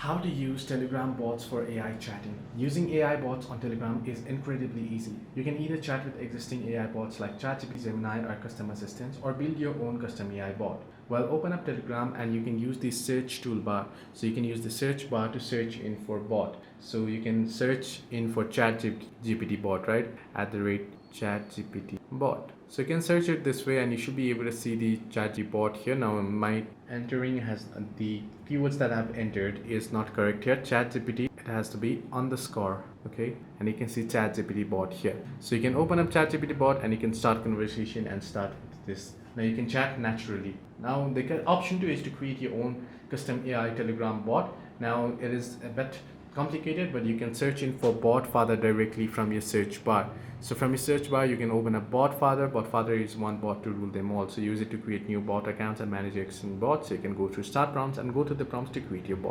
How to use Telegram bots for AI chatting. Using AI bots on Telegram is incredibly easy. You can either chat with existing AI bots like ChatGPT, Gemini, or custom assistants, or build your own custom AI bot. Well, open up Telegram and you can use the search toolbar. So you can use the search bar to search in for bot. So you can search in for ChatGPT bot, right? @ChatGPT bot. So you can search it this way and you should be able to see the ChatGPT bot here. Now my entering has the keywords that I've entered is not correct here. ChatGPT, it has to be underscore, okay? And you can see ChatGPT bot here. So you can open up ChatGPT bot and you can start conversation and start with this. Now you can chat naturally. Now the option 2 is to create your own custom AI Telegram bot. Now it is a bit complicated, but you can search in for bot father directly from your search bar. So from your search bar you can open up bot father. Bot father is one bot to rule them all. So use it to create new bot accounts and manage existing bots. So you can go through start prompts and go to the prompts to create your bot.